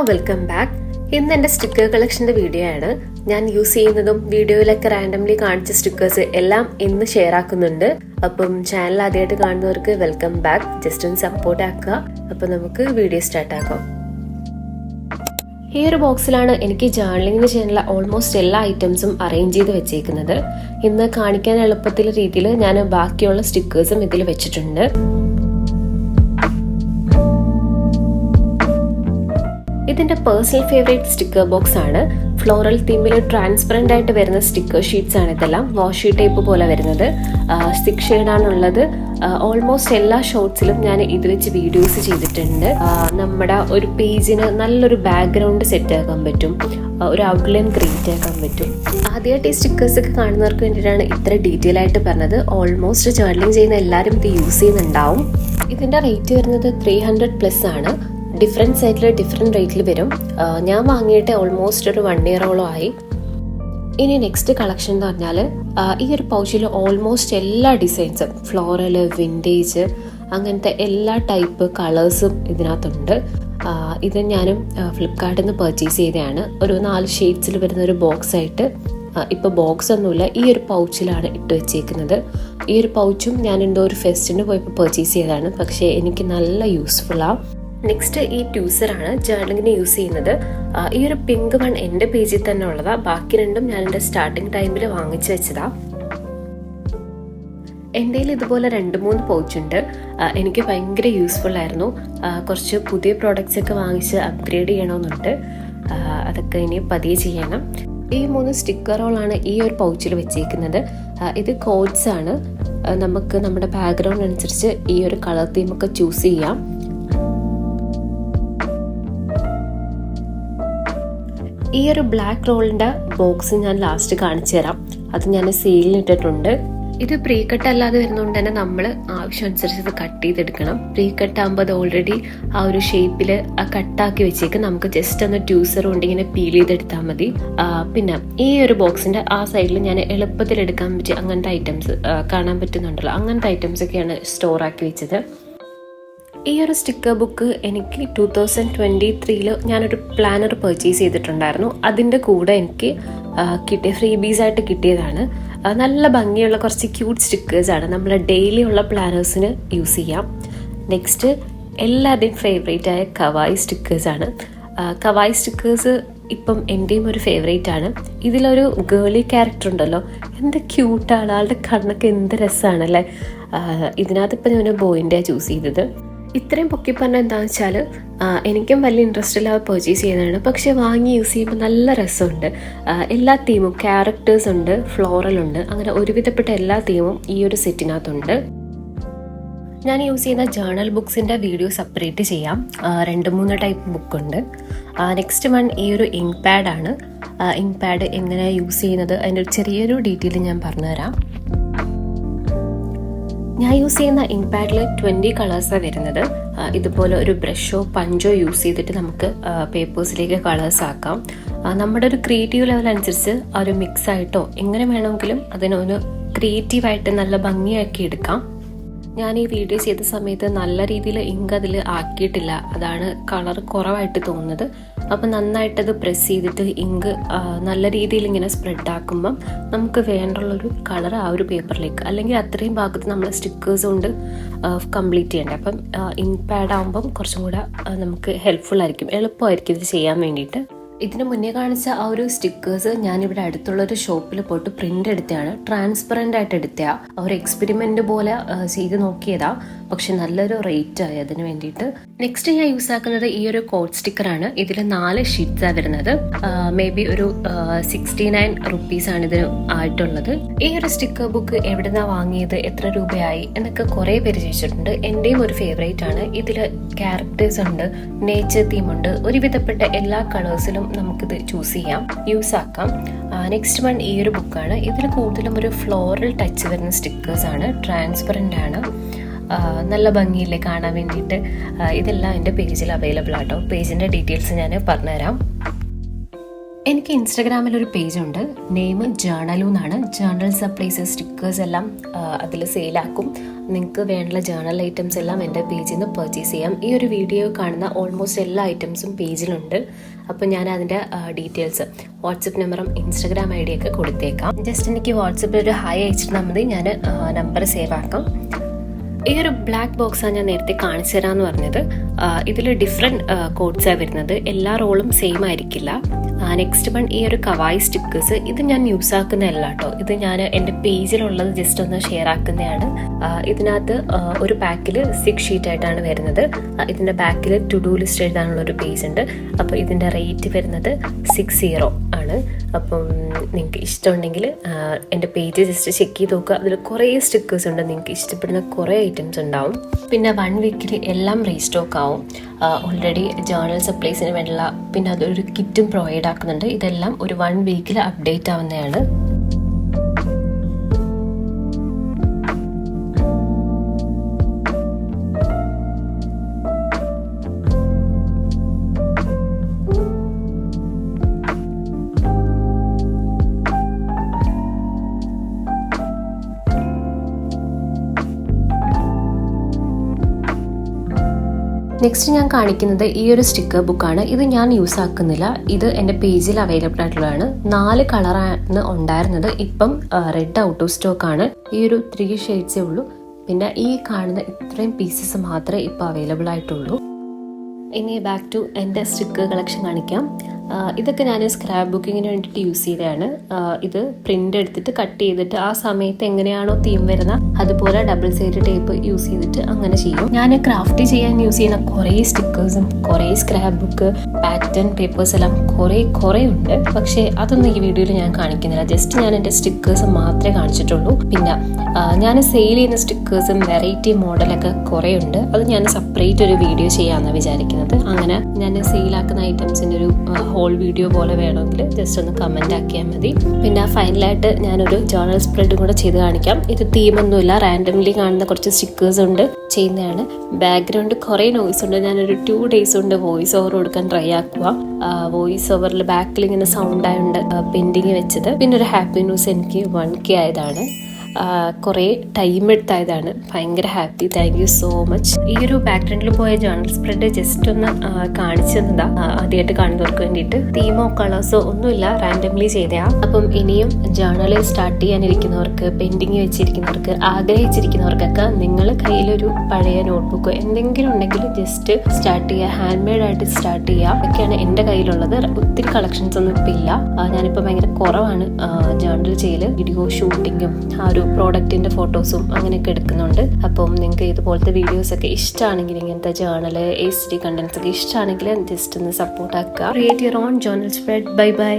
Welcome back. ഇന്ന് എൻ്റെ sticker കളക്ഷൻ്റെ video ആണ്. ഞാൻ യൂസ് ചെയ്യുന്നതും വീഡിയോയിലൊക്കെ റാൻഡംലി കാണിച്ച സ്റ്റിക്കേഴ്സ് എല്ലാം ഇന്ന് ഷെയർ ആക്കുന്നുണ്ട്. അപ്പം ചാനൽ ആദ്യമായിട്ട് കാണുന്നവർക്ക് വെൽക്കം ബാക്ക്. ജസ്റ്റ് ഒന്ന് സപ്പോർട്ട് ആക്കുക. അപ്പം നമുക്ക് വീഡിയോ സ്റ്റാർട്ട് ആക്കാം. ഈ ഒരു ബോക്സിലാണ് എനിക്ക് ജേർണലിങ്ങിന് ചെയ്യാനുള്ള ഓൾമോസ്റ്റ് എല്ലാ ഐറ്റംസും അറേഞ്ച് ചെയ്ത് വെച്ചേക്കുന്നത്. ഇന്ന് കാണിക്കാൻ എളുപ്പത്തിലുള്ള രീതിയിൽ ഞാൻ ബാക്കിയുള്ള സ്റ്റിക്കേഴ്സും ഇതിൽ വെച്ചിട്ടുണ്ട്. ഇതിന്റെ പേഴ്സണൽ ഫേവറേറ്റ് സ്റ്റിക്കർ ബോക്സ് ആണ്. ഫ്ലോറൽ തീമിൽ ട്രാൻസ്പെറന്റ് ആയിട്ട് വരുന്ന സ്റ്റിക്കർ ഷീറ്റ്സ് ആണ് ഇതെല്ലാം. വാഷി ടൈപ്പ് പോലെ വരുന്നത് 6 ഷെയ്ഡാണുള്ളത്. ഓൾമോസ്റ്റ് എല്ലാ ഷോർട്സിലും ഞാൻ ഇത് വെച്ച് വീഡിയോസ് ചെയ്തിട്ടുണ്ട്. നമ്മുടെ ഒരു പേജിന് നല്ലൊരു ബാക്ക്ഗ്രൗണ്ട് സെറ്റ് ആക്കാൻ പറ്റും, ഒരു ഔട്ട്ലൈൻ ക്രിയേറ്റ് ആക്കാൻ പറ്റും. ആദ്യമായിട്ട് ഈ സ്റ്റിക്കേഴ്സ് ഒക്കെ കാണുന്നവർക്ക് വേണ്ടിയിട്ടാണ് ഇത്ര ഡീറ്റെയിൽ ആയിട്ട് പറഞ്ഞത്. ഓൾമോസ്റ്റ് ജേർണലിംഗ് ചെയ്യുന്ന എല്ലാവരും ഇത് യൂസ് ചെയ്യുന്നുണ്ടാവും. ഇതിന്റെ റേറ്റ് വരുന്നത് 300+ ആണ്. ഡിഫറെൻറ്റ് സൈറ്റിൽ ഡിഫറെൻറ്റ് റേറ്റിൽ വരും. ഞാൻ വാങ്ങിയിട്ട് ഓൾമോസ്റ്റ് ഒരു 1 ഇയറോളം ആയി. ഇനി നെക്സ്റ്റ് കളക്ഷൻ എന്ന് പറഞ്ഞാൽ ഈ ഒരു പൗച്ചിൽ ഓൾമോസ്റ്റ് എല്ലാ ഡിസൈൻസും, ഫ്ലോറൽ, വിൻറ്റേജ്, അങ്ങനത്തെ എല്ലാ ടൈപ്പ് കളേഴ്സും ഇതിനകത്തുണ്ട്. ഇത് ഞാനും ഫ്ലിപ്കാർട്ടിൽ നിന്ന് പർച്ചേസ് ചെയ്തതാണ്. ഒരു 4 ഷെയ്ഡ്സിൽ വരുന്ന ഒരു ബോക്സ് ആയിട്ട്. ഇപ്പോൾ ബോക്സ് ഒന്നുമില്ല, ഈ ഒരു പൗച്ചിലാണ് ഇട്ട് വെച്ചേക്കുന്നത്. ഈ ഒരു പൗച്ചും ഞാൻ എന്തോ ഒരു ഫെസ്റ്റിന് പോയപ്പോൾ പർച്ചേസ് ചെയ്തതാണ്, പക്ഷേ എനിക്ക് നല്ല യൂസ്ഫുള്ളാണ്. നെക്സ്റ്റ് ഈ ട്യൂസറാണ് ജേർണലിങ്ങിന് യൂസ് ചെയ്യുന്നത്. ഈ ഒരു പിങ്ക് വൺ എൻ്റെ പേജിൽ തന്നെ ഉള്ളതാണ്. ബാക്കി രണ്ടും ഞാൻ എൻ്റെ സ്റ്റാർട്ടിങ് ടൈമിൽ വാങ്ങിച്ചു വെച്ചതാണ്. എൻ്റെ ഇതുപോലെ 2-3 പൗച്ചുണ്ട്. എനിക്ക് ഭയങ്കര യൂസ്ഫുൾ ആയിരുന്നു. കുറച്ച് പുതിയ പ്രോഡക്റ്റ്സ് ഒക്കെ വാങ്ങിച്ച് അപ്ഗ്രേഡ് ചെയ്യണമെന്നുണ്ട്. അതൊക്കെ ഇനി പതിയെ ചെയ്യണം. ഈ 3 സ്റ്റിക്കറുകളാണ് ഈ ഒരു പൗച്ചിൽ വെച്ചേക്കുന്നത്. ഇത് കോഡ്സ് ആണ്. നമുക്ക് നമ്മുടെ ബാക്ക്ഗ്രൗണ്ട് അനുസരിച്ച് ഈ ഒരു കളർ തീമൊക്കെ ചൂസ് ചെയ്യാം. ഈ ഒരു ബ്ലാക്ക് റോളിൻ്റെ ബോക്സ് ഞാൻ ലാസ്റ്റ് കാണിച്ചു തരാം. അത് ഞാൻ സെയിലിന് ഇട്ടിട്ടുണ്ട്. ഇത് പ്രീ കട്ട് അല്ലാതെ വരുന്നതുകൊണ്ട് തന്നെ നമ്മൾ ആവശ്യം അനുസരിച്ച് ഇത് കട്ട് ചെയ്തെടുക്കണം. പ്രീ കട്ട് ആകുമ്പോൾ അത് ഓൾറെഡി ആ ഒരു ഷേപ്പിൽ കട്ടാക്കി വെച്ചേക്ക്. നമുക്ക് ജസ്റ്റ് ഒന്ന് ട്യൂസർ കൊണ്ട് ഇങ്ങനെ പീൽ ചെയ്തെടുത്താൽ മതി. പിന്നെ ഈ ഒരു ബോക്സിന്റെ ആ സൈഡിൽ ഞാൻ എളുപ്പത്തിൽ എടുക്കാൻ പറ്റിയ അങ്ങനത്തെ ഐറ്റംസ് കാണാൻ പറ്റുന്നുണ്ടല്ലോ, അങ്ങനത്തെ ഐറ്റംസ് ഒക്കെയാണ് സ്റ്റോർ ആക്കി വെച്ചത്. ഈ ഒരു സ്റ്റിക്കർ ബുക്ക് എനിക്ക് 2023 ഞാനൊരു പ്ലാനർ പർച്ചേസ് ചെയ്തിട്ടുണ്ടായിരുന്നു. അതിൻ്റെ കൂടെ എനിക്ക് കിട്ടിയ ഫ്രീബീസായിട്ട് കിട്ടിയതാണ്. നല്ല ഭംഗിയുള്ള കുറച്ച് ക്യൂട്ട് സ്റ്റിക്കേഴ്സാണ്. നമ്മൾ ഡെയിലി ഉള്ള പ്ലാനേഴ്സിന് യൂസ് ചെയ്യാം. നെക്സ്റ്റ് എല്ലാവരുടെയും ഫേവറേറ്റ് ആയ കവായി സ്റ്റിക്കേഴ്സാണ്. കവായി സ്റ്റിക്കേഴ്സ് ഇപ്പം എൻ്റെയും ഒരു ഫേവറേറ്റ് ആണ്. ഇതിലൊരു ഗേളി ക്യാരക്ടർ ഉണ്ടല്ലോ, എന്ത് ക്യൂട്ടാണ്, ആളുടെ കണ്ണൊക്കെ എന്ത് രസമാണല്ലേ. ഇതിനകത്ത് ഇപ്പം ഞാൻ ബോയിൻ്റെ ചൂസ് ചെയ്തത്. ഇത്രയും പൊക്കി പറഞ്ഞാൽ എന്താണെന്ന് വെച്ചാൽ എനിക്കും വലിയ ഇൻട്രസ്റ്റ് ഇല്ലാതെ പർച്ചേസ് ചെയ്യുന്നതാണ്. പക്ഷെ വാങ്ങി യൂസ് ചെയ്യുമ്പോൾ നല്ല രസമുണ്ട്. എല്ലാ തീമും, ക്യാരക്ടേഴ്സ് ഉണ്ട്, ഫ്ലോറൽ ഉണ്ട്, അങ്ങനെ ഒരുവിധപ്പെട്ട എല്ലാ തീമും ഈ ഒരു സെറ്റിനകത്തുണ്ട്. ഞാൻ യൂസ് ചെയ്യുന്ന ജേർണൽ ബുക്സിൻ്റെ വീഡിയോ സെപ്പറേറ്റ് ചെയ്യാം. 2-3 ടൈപ്പ് ബുക്കുണ്ട്. നെക്സ്റ്റ് വൺ ഈ ഒരു ഇങ്ക് പാഡാണ്. ഇങ്ക് പാഡ് എങ്ങനെ യൂസ് ചെയ്യുന്നത് അതിൻ്റെ ഒരു ചെറിയൊരു ഡീറ്റെയിൽ ഞാൻ പറഞ്ഞുതരാം. ഞാൻ യൂസ് ചെയ്യുന്ന ഇങ്ക് പാഡിൽ 20 കളേഴ്സാണ് വരുന്നത്. ഇതുപോലെ ഒരു ബ്രഷോ പഞ്ചോ യൂസ് ചെയ്തിട്ട് നമുക്ക് പേപ്പേഴ്സിലേക്ക് കളേഴ്സ് ആക്കാം. നമ്മുടെ ഒരു ക്രിയേറ്റീവ് ലെവൽ അനുസരിച്ച് ഒരു മിക്സ് ആയിട്ടോ എങ്ങനെ വേണമെങ്കിലും അതിനൊന്ന് ക്രിയേറ്റീവായിട്ട് നല്ല ഭംഗിയാക്കി എടുക്കാം. ഞാൻ ഈ വീഡിയോ ചെയ്ത സമയത്ത് നല്ല രീതിയിൽ ഇങ്ക് അതിൽ ആക്കിയിട്ടില്ല, അതാണ് കളർ കുറവായിട്ട് തോന്നുന്നത്. അപ്പം നന്നായിട്ടത് പ്രസ് ചെയ്തിട്ട് ഇങ്ക് നല്ല രീതിയിൽ ഇങ്ങനെ സ്പ്രെഡ് ആക്കുമ്പം നമുക്ക് വേണ്ടുള്ളൊരു കളർ ആ ഒരു പേപ്പറിലേക്ക്, അല്ലെങ്കിൽ അത്രയും ഭാഗത്ത് നമ്മൾ സ്റ്റിക്കേഴ്സ് കൊണ്ട് കംപ്ലീറ്റ് ചെയ്യേണ്ടത്. അപ്പം ഇങ്ക് പാഡ് ആകുമ്പം കുറച്ചും കൂടെ നമുക്ക് ഹെൽപ്ഫുൾ ആയിരിക്കും, എളുപ്പമായിരിക്കും ഇത് ചെയ്യാൻ വേണ്ടിയിട്ട്. ഇതിന് മുന്നേ കാണിച്ച ആ ഒരു സ്റ്റിക്കേഴ്സ് ഞാനിവിടെ അടുത്തുള്ളൊരു ഷോപ്പിൽ പോയിട്ട് പ്രിന്റ് എടുത്തതാണ്. ട്രാൻസ്പെറൻ്റ് ആയിട്ട് എടുത്തതാണ്. ഒരു എക്സ്പെരിമെൻ്റ് പോലെ ചെയ്ത് നോക്കിയതാ, പക്ഷെ നല്ലൊരു റേറ്റ് ആയി അതിന് വേണ്ടിയിട്ട്. നെക്സ്റ്റ് ഞാൻ യൂസ് ആക്കുന്നത് ഈ ഒരു കോഡ് സ്റ്റിക്കറാണ്. ഇതിൽ 4 ഷീറ്റ്സാണ് വരുന്നത്. മേ ബി ഒരു 69 റുപ്പീസാണ് ഇതിന് ആയിട്ടുള്ളത്. ഈ ഒരു സ്റ്റിക്കർ ബുക്ക് എവിടെ നിന്നാണ് വാങ്ങിയത്, എത്ര രൂപയായി എന്നൊക്കെ കുറേ പേര് ചോദിച്ചിട്ടുണ്ട്. എൻ്റെയും ഒരു ഫേവറേറ്റ് ആണ്. ഇതിൽ ക്യാരക്ടേഴ്സ് ഉണ്ട്, നേച്ചർ തീമുണ്ട്, ഒരുവിധപ്പെട്ട എല്ലാ കളേഴ്സിലും നമുക്കിത് ചൂസ് ചെയ്യാം, യൂസ് ആക്കാം. നെക്സ്റ്റ് വൺ ഈ ഒരു ബുക്കാണ്. ഇതിൽ കൂടുതലും ഒരു ഫ്ലോറൽ ടച്ച് വരുന്ന സ്റ്റിക്കേഴ്സാണ്. ട്രാൻസ്പെറൻ്റ് ആണ്. നല്ല ഭംഗിയില്ലേ കാണാൻ വേണ്ടിയിട്ട്. ഇതെല്ലാം എൻ്റെ പേജിൽ അവൈലബിൾ ആട്ടോ. പേജിൻ്റെ ഡീറ്റെയിൽസ് ഞാൻ പറഞ്ഞുതരാം. എനിക്ക് ഇൻസ്റ്റാഗ്രാമിൽ ഒരു പേജുണ്ട്, നെയിം ജേർണലു എന്നാണ്. ജേർണൽ സപ്ലൈസ്, സ്റ്റിക്കേഴ്സ് എല്ലാം അതിൽ സെയിലാക്കും. നിങ്ങൾക്ക് വേണ്ട ജേർണൽ ഐറ്റംസ് എല്ലാം എൻ്റെ പേജിൽ നിന്ന് പർച്ചേസ് ചെയ്യാം. ഈ ഒരു വീഡിയോ കാണുന്ന ഓൾമോസ്റ്റ് എല്ലാ ഐറ്റംസും പേജിലുണ്ട്. അപ്പോൾ ഞാൻ അതിൻ്റെ ഡീറ്റെയിൽസ്, വാട്സപ്പ് നമ്പറും ഇൻസ്റ്റാഗ്രാം ഐ ഡിയൊക്കെ കൊടുത്തേക്കാം. ജസ്റ്റ് എനിക്ക് വാട്സപ്പിൽ ഒരു ഹായ് അയച്ചിരുന്നാൽ മതി, ഞാൻ നമ്പർ സേവ് ആക്കാം. ഈ ഒരു ബ്ലാക്ക് ബോക്സാണ് ഞാൻ നേരത്തെ കാണിച്ചു തരാമെന്ന് പറഞ്ഞത്. ഇതിൽ ഡിഫറെൻറ്റ് കോഡ്സാണ് വരുന്നത്, എല്ലാ റോളും സെയിം ആയിരിക്കില്ല. നെക്സ്റ്റ് വൺ ഈ ഒരു കവായി സ്റ്റിക്കേഴ്സ്, ഇത് ഞാൻ യൂസ് ആക്കുന്നതല്ല കേട്ടോ, ഇത് ഞാൻ എൻ്റെ പേജിലുള്ളത് ജസ്റ്റ് ഒന്ന് ഷെയർ ആക്കുന്നതാണ്. ഇതിനകത്ത് ഒരു പാക്കിൽ 6 ഷീറ്റ് ആയിട്ടാണ് വരുന്നത്. ഇതിൻ്റെ ബാക്കിൽ ടു ഡു ലിസ്റ്റ് എഴുതാനുള്ള ഒരു പേജ് ഉണ്ട്. അപ്പോൾ ഇതിൻ്റെ റേറ്റ് വരുന്നത് 60 ആണ്. അപ്പം നിങ്ങൾക്ക് ഇഷ്ടമുണ്ടെങ്കിൽ എൻ്റെ പേജ് ജസ്റ്റ് ചെക്ക് ചെയ്ത് നോക്കുക. അതിൽ കുറേ സ്റ്റിക്കേഴ്സ് ഉണ്ട്, നിങ്ങൾക്ക് ഇഷ്ടപ്പെടുന്ന കുറേ ഐറ്റംസ് ഉണ്ടാവും. പിന്നെ 1 വീക്കിൽ എല്ലാം റീസ്റ്റോക്ക് ആവും. ഓൾറെഡി ജേർണൽ സപ്ലൈസിന് വേണ്ടിയുള്ള പിന്നെ അതൊരു കിറ്റും പ്രൊവൈഡ് ആക്കുന്നുണ്ട്. ഇതെല്ലാം ഒരു 1 വീക്കിൽ അപ്ഡേറ്റ് ആവുന്നതാണ്. നെക്സ്റ്റ് ഞാൻ കാണിക്കുന്നത് ഈ ഒരു സ്റ്റിക്കർ ബുക്കാണ്. ഇത് ഞാൻ യൂസ് ആക്കുന്നില്ല, ഇത് എൻ്റെ പേജിൽ അവൈലബിൾ ആയിട്ടുള്ളതാണ്. 4 കളറാണ് ഉണ്ടായിരുന്നത്, ഇപ്പം റെഡ് ഔട്ട് ഓഫ് സ്റ്റോക്ക് ആണ്. ഈ ഒരു 3 ഷെയ്ഡ്സേ ഉള്ളൂ. പിന്നെ ഈ കാണുന്ന ഇത്രയും പീസസ് മാത്രമേ ഇപ്പോൾ അവൈലബിൾ ആയിട്ടുള്ളൂ. ഇനി ബാക്ക് ടു എൻ്റെ സ്റ്റിക്കർ കളക്ഷൻ കാണിക്കാം. ഇതൊക്കെ ഞാൻ സ്ക്രാപ്പ് ബുക്കിങ്ങിന് വേണ്ടിയിട്ട് യൂസ് ചെയ്തതാണ്. ഇത് പ്രിൻ്റ് എടുത്തിട്ട് കട്ട് ചെയ്തിട്ട് ആ സമയത്ത് എങ്ങനെയാണോ തീം വരുന്ന അതുപോലെ ഡബിൾ സൈഡ് ടേപ്പ് യൂസ് ചെയ്തിട്ട് അങ്ങനെ ചെയ്യും. ഞാൻ ക്രാഫ്റ്റ് ചെയ്യാൻ യൂസ് ചെയ്യുന്ന കുറേ സ്റ്റിക്കേഴ്സും കുറേ സ്ക്രാപ്പ് ബുക്ക് പാറ്റേൺ പേപ്പേഴ്സ് എല്ലാം കുറേ ഉണ്ട്. പക്ഷേ അതൊന്നും ഈ വീഡിയോയിൽ ഞാൻ കാണിക്കുന്നില്ല. ജസ്റ്റ് ഞാൻ എൻ്റെ സ്റ്റിക്കേഴ്സ് മാത്രമേ കാണിച്ചിട്ടുള്ളൂ. പിന്നെ ഞാൻ സെയിൽ ചെയ്യുന്ന സ്റ്റിക്കേഴ്സും വെറൈറ്റി മോഡലൊക്കെ കുറേ ഉണ്ട്. അത് ഞാൻ സെപ്പറേറ്റ് ഒരു വീഡിയോ ചെയ്യാമെന്നാണ് വിചാരിക്കുന്നത്. അങ്ങനെ ഞാൻ സെയിലാക്കുന്ന ഐറ്റംസിൻ്റെ ഒരു ഹോൾ വീഡിയോ പോലെ വേണമെങ്കിൽ ജസ്റ്റ് ഒന്ന് കമൻറ്റ് ആക്കിയാൽ മതി. പിന്നെ ഫൈനലായിട്ട് ഞാനൊരു ജേർണൽ സ്പ്രെഡും കൂടെ ചെയ്ത് കാണിക്കാം. ഇത് തീമൊന്നുമില്ല, റാൻഡംലി കാണുന്ന കുറച്ച് സ്റ്റിക്കേഴ്സ് ഉണ്ട്, ചെയ്യുന്നതാണ്. ബാക്ക്ഗ്രൗണ്ട് കുറേ നോയ്സ് ഉണ്ട്. ഞാനൊരു 2 days കൊണ്ട് വോയിസ് ഓവർ കൊടുക്കാൻ ട്രൈ ആക്കുക. വോയിസ് ഓവറിൽ ബാക്കിൽ ഇങ്ങനെ സൗണ്ട് ആയതുകൊണ്ട് പെൻഡിങ് വെച്ചത്. പിന്നെ ഒരു ഹാപ്പി ന്യൂസ്, എനിക്ക് 1K ആയതാണ്. കുറേ ടൈം എടുത്തായതാണ്. ഭയങ്കര happy, thank you so much. ഈ ഒരു ബാക്ക്ഗ്രൗണ്ടിൽ പോയ ജേർണൽ സ്പ്രെഡ് ജസ്റ്റ് ഒന്ന് കാണിച്ചതാ, ആദ്യമായിട്ട് കാണുന്നവർക്ക് വേണ്ടിയിട്ട്. തീമോ കളേഴ്സോ ഒന്നുമില്ല, റാൻഡംലി ചെയ്തയാ. അപ്പം ഇനിയും ജേർണൽ സ്റ്റാർട്ട് ചെയ്യാനിരിക്കുന്നവർക്ക്, പെൻഡിങ് വെച്ചിരിക്കുന്നവർക്ക്, ആഗ്രഹിച്ചിരിക്കുന്നവർക്കൊക്കെ നിങ്ങൾ കയ്യിലൊരു പഴയ നോട്ട്ബുക്കോ എന്തെങ്കിലും ഉണ്ടെങ്കിൽ ജസ്റ്റ് സ്റ്റാർട്ട് ചെയ്യുക. ഹാൻഡ് മെയ്ഡ് ആയിട്ട് സ്റ്റാർട്ട് ചെയ്യുക. ഇതൊക്കെയാണ് എൻ്റെ കയ്യിലുള്ളത്. ഒത്തിരി കളക്ഷൻസ് ഒന്നും ഇപ്പം ഇല്ല. ഞാനിപ്പോൾ ഭയങ്കര കുറവാണ് ജേർണൽ ചെയ്യൽ. വീഡിയോ ഷൂട്ടിങ്ങും ആ ഒരു പ്രോഡക്റ്റിന്റെ ഫോട്ടോസും അങ്ങനെയൊക്കെ എടുക്കുന്നുണ്ട്. അപ്പം നിങ്ങൾക്ക് ഇതുപോലത്തെ വീഡിയോസ് ഒക്കെ ഇഷ്ടമാണെങ്കിൽ, ഇങ്ങനത്തെ ജേർണൽ HD കണ്ടന്റ്സ് ഒക്കെ ഇഷ്ടമാണെങ്കിൽ ജസ്റ്റ് ഒന്ന് സപ്പോർട്ട് ആക്കുക. Create your own journal spread. Bye bye.